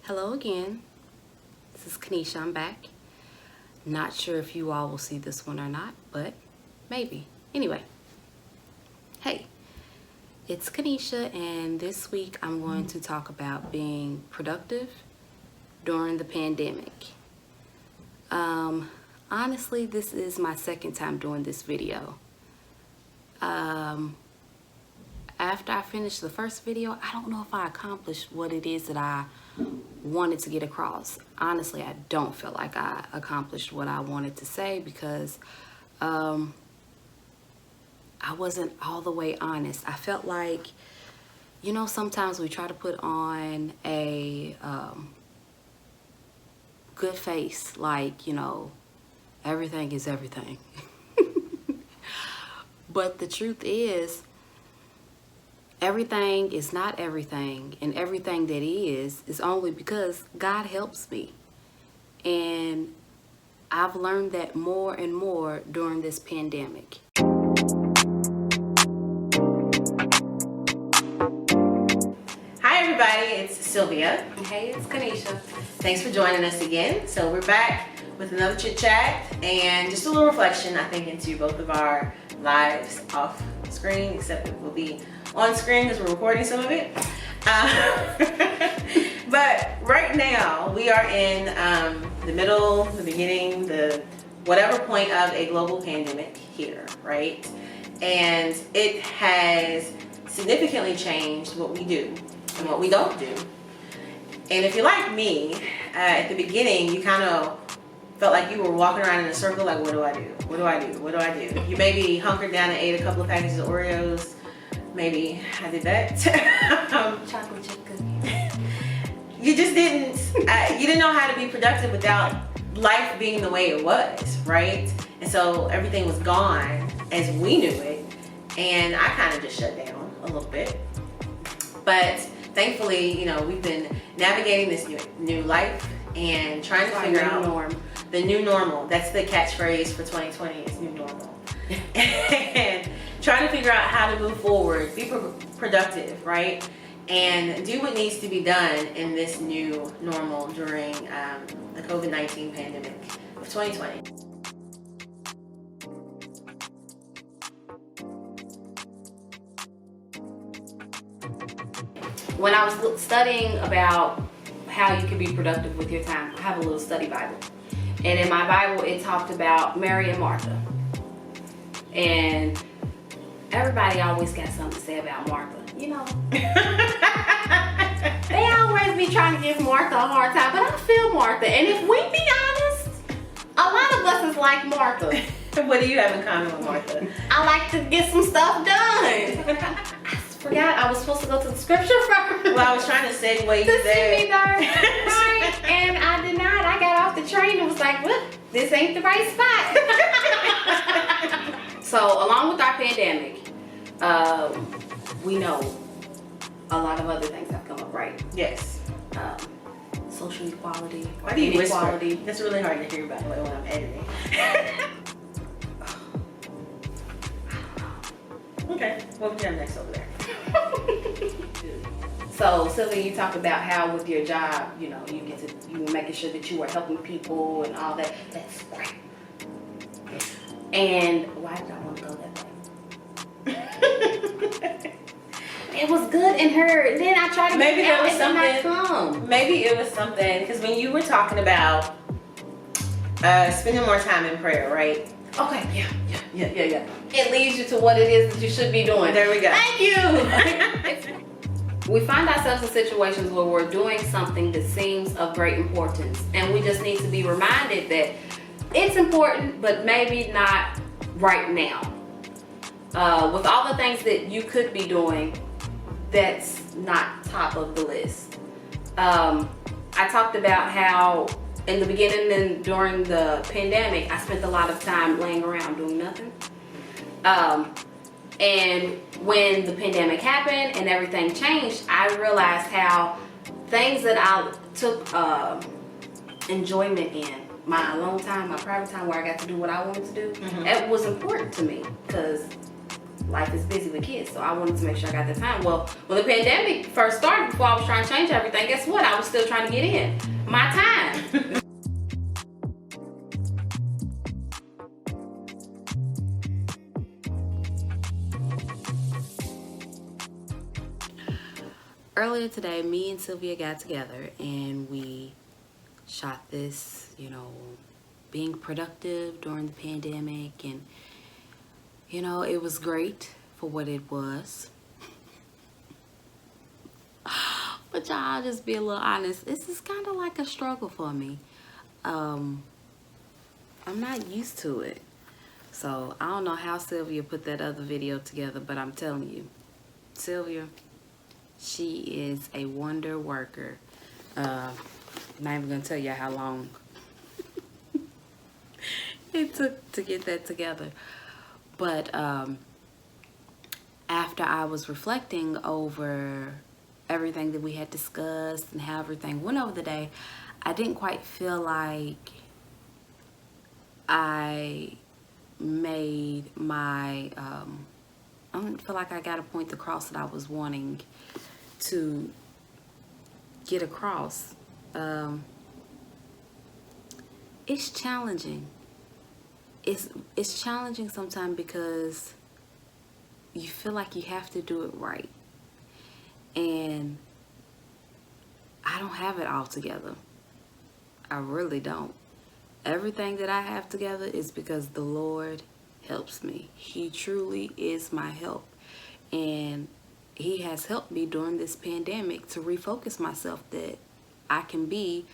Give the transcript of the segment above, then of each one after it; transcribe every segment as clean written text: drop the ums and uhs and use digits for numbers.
Hello again. This is Coneshia. I'm back. Not sure if you all will see this one or not, but maybe. Anyway, hey, it's Coneshia, and this week I'm going to talk about being productive during the pandemic. Honestly, this is my second time doing this video. After I finished the first video, I don't know if I accomplished what it is that I wanted to get across. Honestly, I don't feel like I accomplished what I wanted to say because I wasn't all the way honest. I felt like, sometimes we try to put on a good face, like, everything is everything. But the truth is, everything is not everything, and everything that is only because God helps me. And I've learned that more and more during this pandemic. Hi everybody, it's Sylvia. Hey, it's Coneshia. Thanks for joining us again. So we're back with another chit chat and just a little reflection, I think, into both of our lives off screen, except it will be on screen because we're recording some of it. But right now we are in the middle, the beginning, the whatever point of a global pandemic here, right? And it has significantly changed what we do and what we don't do. And if you're like me, at the beginning, you kind of felt like you were walking around in a circle, like, what do I do? What do I do? What do I do? You maybe hunkered down and ate a couple of packages of Oreos. Maybe I did that. Chocolate chip cookies. You just didn't, you didn't know how to be productive without life being the way it was, right? And so everything was gone as we knew it. And I kind of just shut down a little bit. But thankfully, we've been navigating this new life and trying to figure out the new normal. That's the catchphrase for 2020 is new normal. And trying to figure out how to move forward, be productive, right? And do what needs to be done in this new normal during the COVID-19 pandemic of 2020. When I was studying about how you can be productive with your time, I have a little study Bible. And in my Bible, it talked about Mary and Martha. And everybody always got something to say about Martha, They always be trying to give Martha a hard time, but I feel Martha. And if we be honest, a lot of us is like Martha. What do you have in common with Martha? I like to get some stuff done. I forgot I was supposed to go to the scripture first. Well, I was trying to segue you to there. see me there. Right? And I did not. I got off the train and was like, well, this ain't the right spot. So along with our pandemic, we know a lot of other things have come up, right? Yes. Social equality. Why do you inequality. whisper? That's really hard to hear, by the way, when I'm editing. Okay, what would you have next over there? So Sylvia, you talked about how with your job, you were making sure that you were helping people and all that. That's great. And why did I want to go that way? It was good in her. Then I tried to maybe get there it was out something. Maybe it was something because when you were talking about spending more time in prayer, right? Okay, yeah. It leads you to what it is that you should be doing. There we go. Thank you. We find ourselves in situations where we're doing something that seems of great importance, and we just need to be reminded that it's important, but maybe not right now. With all the things that you could be doing, that's not top of the list. I talked about how in the beginning and during the pandemic, I spent a lot of time laying around doing nothing. And when the pandemic happened and everything changed, I realized how things that I took enjoyment in, my alone time, my private time where I got to do what I wanted to do, it was important to me because life is busy with kids, so I wanted to make sure I got the time. Well, when the pandemic first started, before I was trying to change everything, guess what? I was still trying to get in my time. Earlier today, me and Sylvia got together and we shot this, being productive during the pandemic, and it was great for what it was. But y'all, just be a little honest, this is kind of like a struggle for me. I'm not used to it. So I don't know how Sylvia put that other video together, but I'm telling you, Sylvia, she is a wonder worker. I'm not even gonna tell you how long it took to get that together. But after I was reflecting over everything that we had discussed and how everything went over the day, I didn't quite feel like I made my, I don't feel like I got a point across that I was wanting to get across. It's challenging. It's challenging sometimes because you feel like you have to do it right. And I don't have it all together. I really don't. Everything that I have together is because the Lord helps me. He truly is my help. And He has helped me during this pandemic to refocus myself that I can be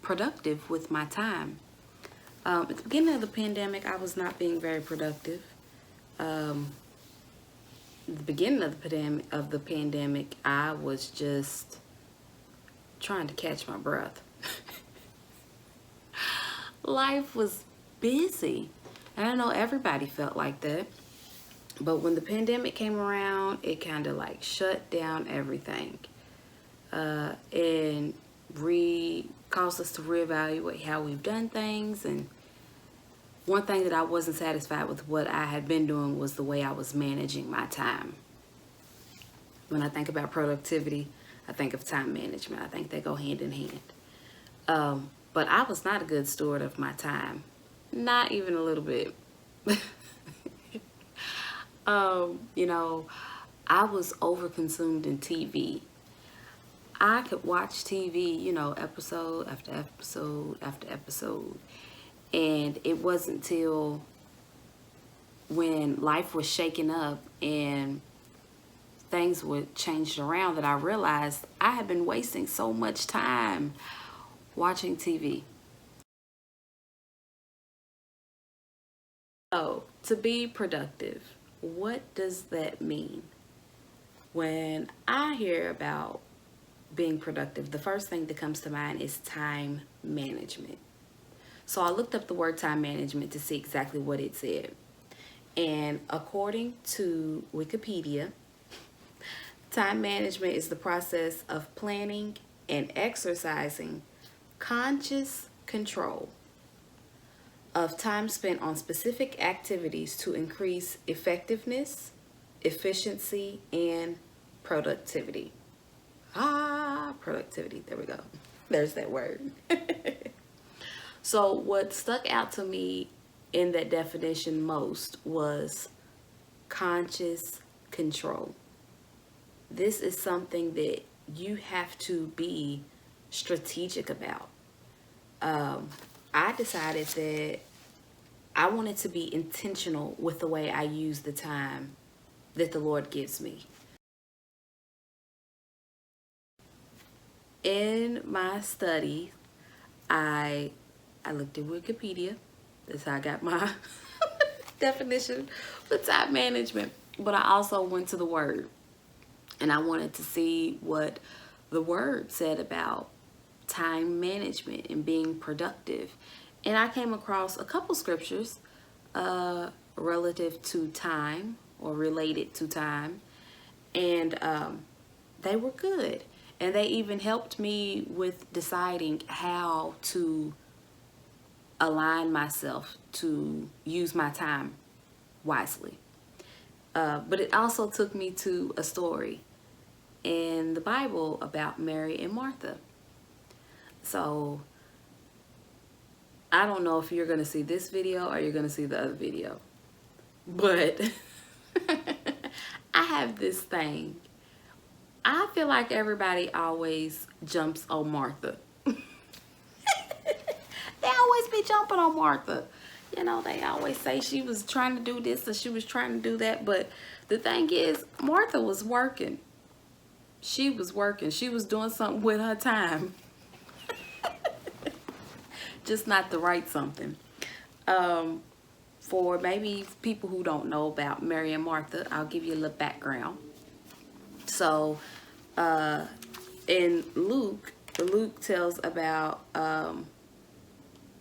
productive with my time. At the beginning of the pandemic, I was not being very productive. At the beginning of the pandemic, I was just trying to catch my breath. Life was busy. And I know everybody felt like that. But when the pandemic came around, it kind of like shut down everything. And caused us to reevaluate how we've done things. And one thing that I wasn't satisfied with what I had been doing was the way I was managing my time. When I think about productivity, I think of time management. I think they go hand in hand. But I was not a good steward of my time. Not even a little bit. I was overconsumed in TV. I could watch TV, episode after episode after episode. And it wasn't until when life was shaking up and things were changed around that I realized I had been wasting so much time watching TV. So, to be productive, what does that mean? When I hear about being productive, the first thing that comes to mind is time management. So I looked up the word time management to see exactly what it said. And according to Wikipedia, time management is the process of planning and exercising conscious control of time spent on specific activities to increase effectiveness, efficiency, and productivity. Productivity. There we go. There's that word. So what stuck out to me in that definition most was conscious control. This is something that you have to be strategic about. I decided that I wanted to be intentional with the way I use the time that the Lord gives me. In my study, I looked at Wikipedia. That's how I got my definition for time management. But I also went to the Word. And I wanted to see what the Word said about time management and being productive. And I came across a couple scriptures relative to time or related to time. And they were good. And they even helped me with deciding how to align myself to use my time wisely. But it also took me to a story in the Bible about Mary and Martha. So I don't know if you're going to see this video or you're going to see the other video. But I have this thing. I feel like everybody always jumps on Martha. They always be jumping on Martha. You know, they always say she was trying to do this or she was trying to do that. But the thing is, Martha was working. She was working. She was doing something with her time. Just not the right something. For maybe people who don't know about Mary and Martha, I'll give you a little background. So in Luke tells about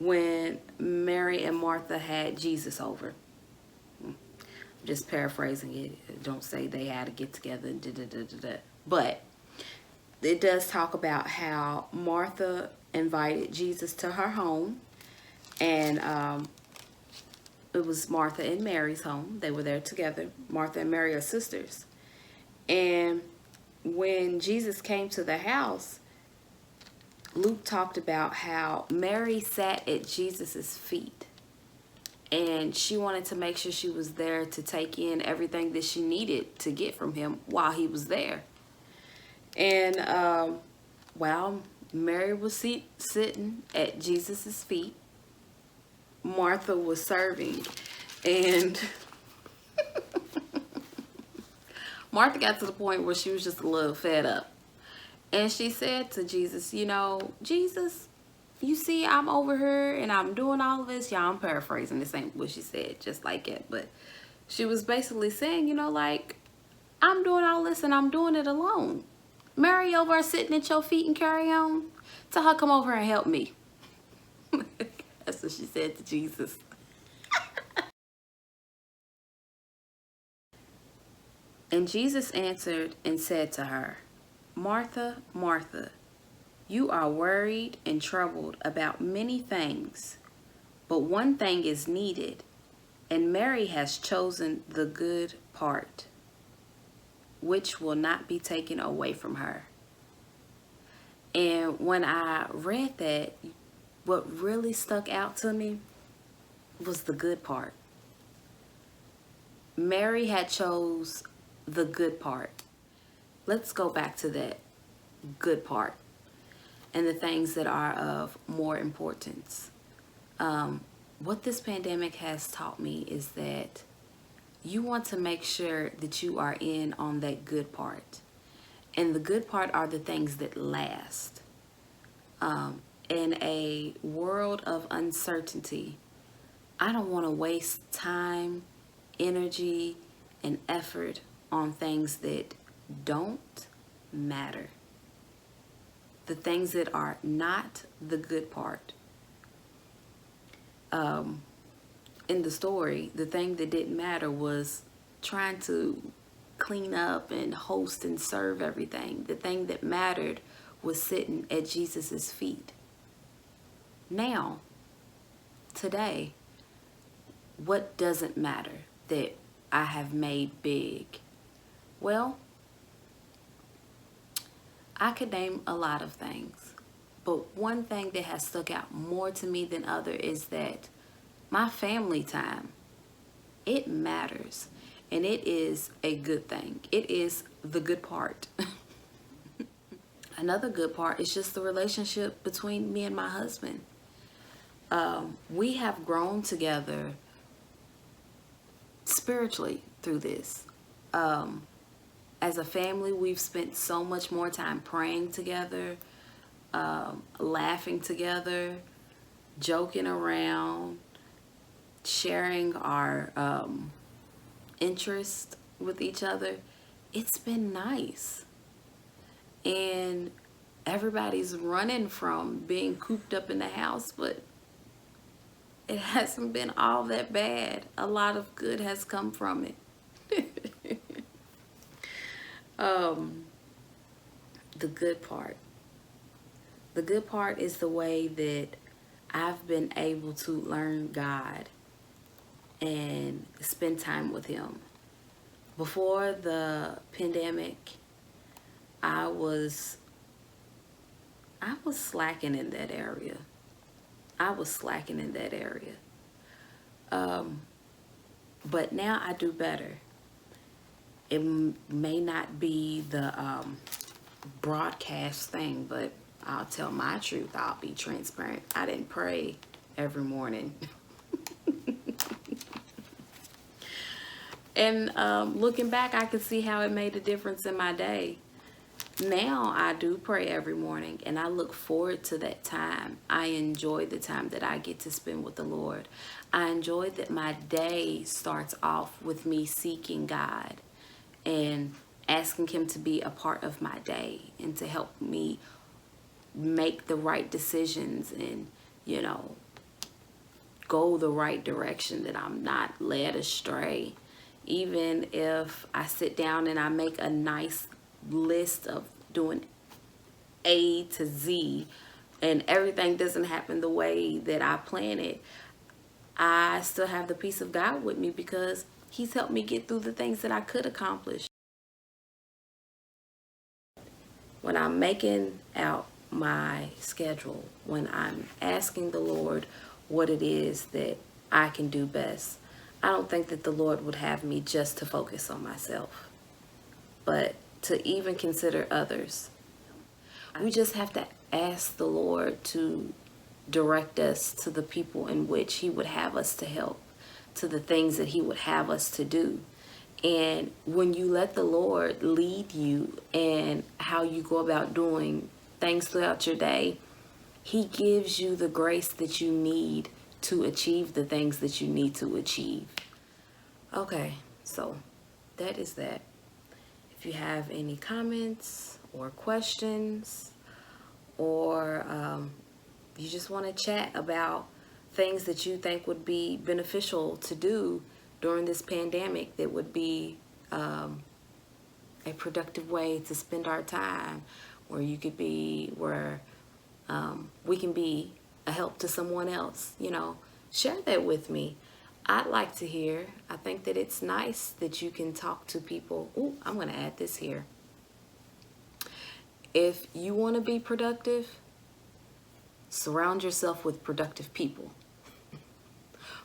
when Mary and Martha had Jesus over. I'm just paraphrasing it. Don't say they had to get together. But it does talk about how Martha invited Jesus to her home, and it was Martha and Mary's home. They were there together. Martha and Mary are sisters. And when Jesus came to the house, Luke talked about how Mary sat at Jesus's feet, and she wanted to make sure she was there to take in everything that she needed to get from him while he was there. And while Mary was sitting at Jesus's feet, Martha was serving, and Martha got to the point where she was just a little fed up. And she said to Jesus, you know, Jesus, you see I'm over here and I'm doing all of this. Yeah, I'm paraphrasing. This ain't what she said, just like it. But she was basically saying, you know, like, I'm doing all this and I'm doing it alone. Mary over there sitting at your feet and carry on. Tell her come over and help me. That's what she said to Jesus. And Jesus answered and said to her, Martha, Martha, you are worried and troubled about many things, but one thing is needed, and Mary has chosen the good part, which will not be taken away from her. And when I read that, what really stuck out to me was the good part. Mary had chose the good part. Let's go back to that good part and the things that are of more importance. What this pandemic has taught me is that you want to make sure that you are in on that good part. And the good part are the things that last. In a world of uncertainty, I don't want to waste time, energy, and effort on things that don't matter. The things that are not the good part. In the story, the thing that didn't matter was trying to clean up and host and serve everything. The thing that mattered was sitting at Jesus's feet. Now, today, what doesn't matter that I have made big? Well, I could name a lot of things, but one thing that has stuck out more to me than other is that my family time, it matters, and it is a good thing. It is the good part. Another good part is just the relationship between me and my husband. We have grown together spiritually through this. As a family, we've spent so much more time praying together, laughing together, joking around, sharing our interest with each other. It's been nice. And everybody's running from being cooped up in the house, but it hasn't been all that bad. A lot of good has come from it. The good part. The good part is the way that I've been able to learn God and spend time with Him. Before the pandemic, I was slacking in that area. But now I do better. It may not be the broadcast thing, but I'll tell my truth. I'll be transparent. I didn't pray every morning. And looking back, I could see how it made a difference in my day. Now I do pray every morning, and I look forward to that time. I enjoy the time that I get to spend with the Lord. I enjoy that my day starts off with me seeking God and asking Him to be a part of my day and to help me make the right decisions and, go the right direction, that I'm not led astray. Even if I sit down and I make a nice list of doing A to Z and everything doesn't happen the way that I planned it, I still have the peace of God with me because He's helped me get through the things that I could accomplish. When I'm making out my schedule, when I'm asking the Lord what it is that I can do best, I don't think that the Lord would have me just to focus on myself, but to even consider others. We just have to ask the Lord to direct us to the people in which He would have us to help, to the things that He would have us to do. And when you let the Lord lead you and how you go about doing things throughout your day, He gives you the grace that you need to achieve the things that you need to achieve. Okay, so that is that. If you have any comments or questions, or you just want to chat about things that you think would be beneficial to do during this pandemic, that would be a productive way to spend our time, where we can be a help to someone else, share that with me. I'd like to hear. I think that it's nice that you can talk to people. Ooh, I'm going to add this here. If you want to be productive, surround yourself with productive people.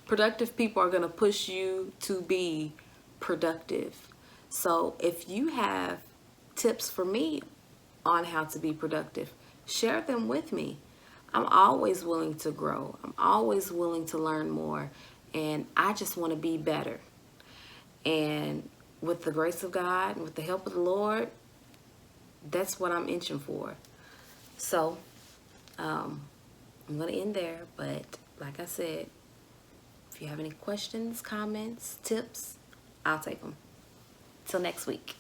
Productive people are going to push you to be productive. So if you have tips for me on how to be productive, share them with me. I'm always willing to grow. I'm always willing to learn more. And I just want to be better. And with the grace of God and with the help of the Lord, that's what I'm itching for. So I'm going to end there. But like I said, if you have any questions, comments, tips, I'll take them. Till next week.